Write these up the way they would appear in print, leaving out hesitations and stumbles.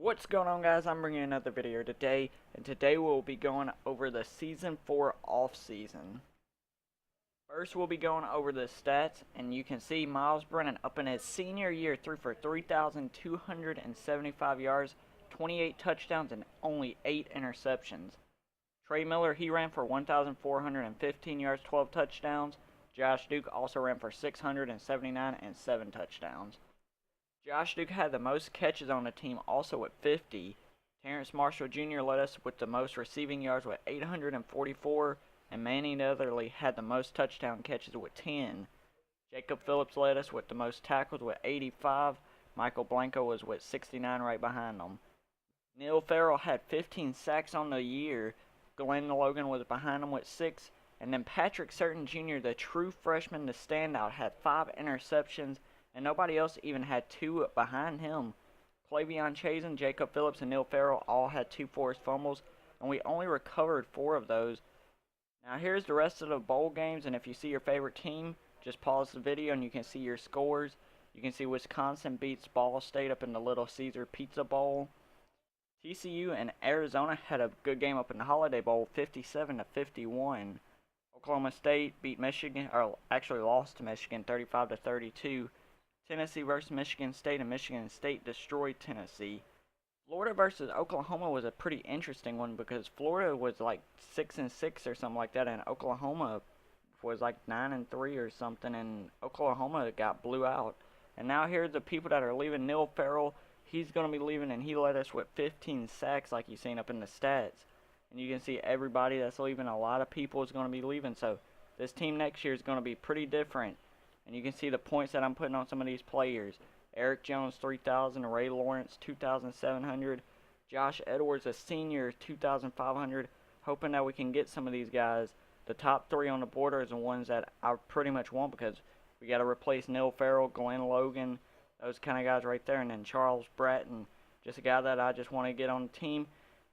What's going on, guys? I'm bringing another video today, and today we'll be going over the Season 4 off-season. First, we'll be going over the stats, and you can see Miles Brennan up in his senior year threw for 3,275 yards, 28 touchdowns, and only 8 interceptions. Trey Miller, he ran for 1,415 yards, 12 touchdowns. Josh Duke also ran for 679 and 7 touchdowns. Josh Duke had the most catches on the team, also at 50. Terrence Marshall Jr. led us with the most receiving yards with 844, and Manny Netherly had the most touchdown catches with 10. Jacob Phillips led us with the most tackles with 85. Michael Blanco was with 69 right behind them. Neil Farrell had 15 sacks on the year. Glenn Logan was behind him with 6. And then Patrick Surtain Jr., the true freshman, the standout, had 5 interceptions. And nobody else even had 2 behind him. Clavion Chazen, Jacob Phillips, and Neil Farrell all had 2 forced fumbles, and we only recovered 4 of those. Now here's the rest of the bowl games, and if you see your favorite team, just pause the video and you can see your scores. You can see Wisconsin beats Ball State up in the Little Caesar Pizza Bowl. TCU and Arizona had a good game up in the Holiday Bowl, 57-51. Oklahoma State beat Michigan, or actually lost to Michigan, 35-32. Tennessee versus Michigan State, and Michigan State destroyed Tennessee. Florida versus Oklahoma was a pretty interesting one because Florida was like 6-6 or something like that, and Oklahoma was like 9-3 or something, and Oklahoma got blew out. And now here's the people that are leaving. Neil Farrell, he's going to be leaving, and he led us with 15 sacks like you've seen up in the stats. And you can see everybody that's leaving. A lot of people is going to be leaving, so this team next year is going to be pretty different. And you can see the points that I'm putting on some of these players. Eric Jones, 3,000. Ray Lawrence, 2,700. Josh Edwards, a senior, 2,500. Hoping that we can get some of these guys. The top 3 on the board are the ones that I pretty much want because we got to replace Neil Farrell, Glenn Logan, those kind of guys right there. And then Charles Bratton, just a guy that I just want to get on the team.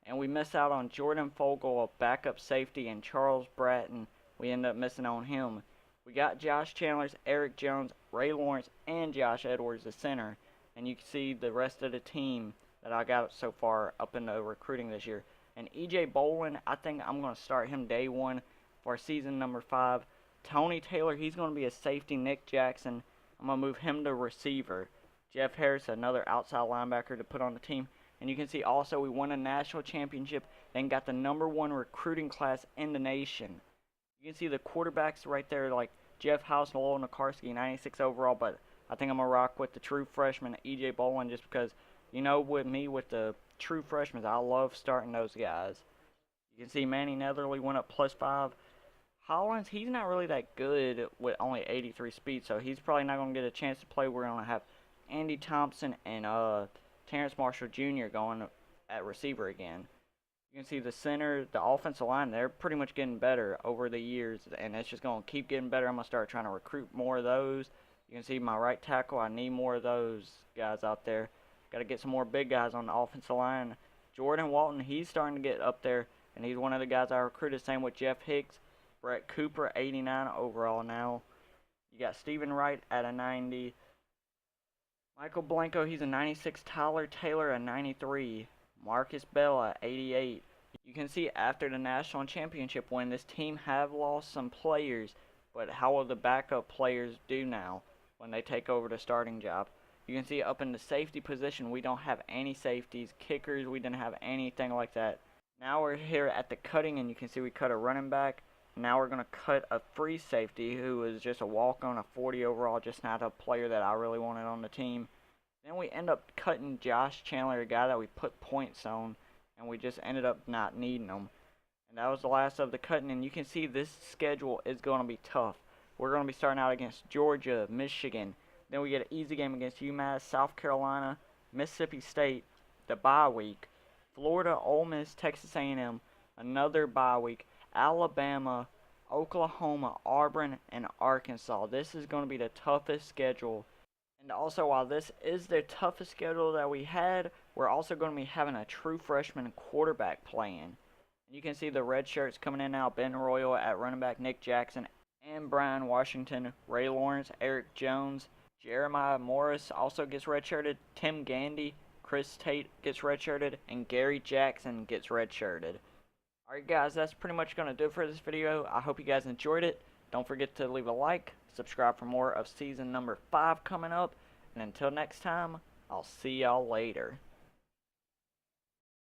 And we miss out on Jordan Fogle, a backup safety, and Charles Bratton. We end up missing on him. We got Josh Chandler, Eric Jones, Ray Lawrence, and Josh Edwards, the center. And you can see the rest of the team that I got so far up in the recruiting this year. And E.J. Bolin, I think I'm going to start him day 1 for season number 5. Tony Taylor, he's going to be a safety. Nick Jackson, I'm going to move him to receiver. Jeff Harris, another outside linebacker to put on the team. And you can see also we won a national championship and got the #1 recruiting class in the nation. You can see the quarterbacks right there, like Jeff House and Lowell Nakarsky, 96 overall, but I think I'm going to rock with the true freshman, E.J. Bolin, just because, you know, with me, with the true freshmen, I love starting those guys. You can see Manny Netherly went up +5. Hollins, he's not really that good with only 83 speed, so he's probably not going to get a chance to play. We're going to have Andy Thompson and Terrence Marshall Jr. going at receiver again. You can see the center, the offensive line, they're pretty much getting better over the years, and it's just going to keep getting better. I'm going to start trying to recruit more of those. You can see my right tackle, I need more of those guys out there. Got to get some more big guys on the offensive line. Jordan Walton, he's starting to get up there, and he's one of the guys I recruited. Same with Jeff Hicks. Brett Cooper, 89 overall now. You got Stephen Wright at a 90. Michael Blanco, he's a 96. Tyler Taylor, a 93. Marcus Bell at 88. You can see after the national championship win, this team have lost some players, but how will the backup players do now when they take over the starting job? You can see up in the safety position, we don't have any safeties. Kickers, we didn't have anything like that. Now we're here at the cutting, and you can see we cut a running back. Now we're going to cut a free safety who was just a walk-on, a 40 overall, just not a player that I really wanted on the team. Then we end up cutting Josh Chandler, a guy that we put points on, and we just ended up not needing him. And that was the last of the cutting, and you can see this schedule is going to be tough. We're going to be starting out against Georgia, Michigan. Then we get an easy game against UMass, South Carolina, Mississippi State, the bye week. Florida, Ole Miss, Texas A&M, another bye week. Alabama, Oklahoma, Auburn, and Arkansas. This is going to be the toughest schedule. And also, while this is the toughest schedule that we had, we're also going to be having a true freshman quarterback playing. You can see the red shirts coming in now. Ben Royal at running back, Nick Jackson, and Brian Washington, Ray Lawrence, Eric Jones, Jeremiah Morris also gets redshirted, Tim Gandy, Chris Tate gets redshirted, and Gary Jackson gets redshirted. Alright guys, that's pretty much going to do it for this video. I hope you guys enjoyed it. Don't forget to leave a like, subscribe for more of season number 5 coming up, and until next time, I'll see y'all later.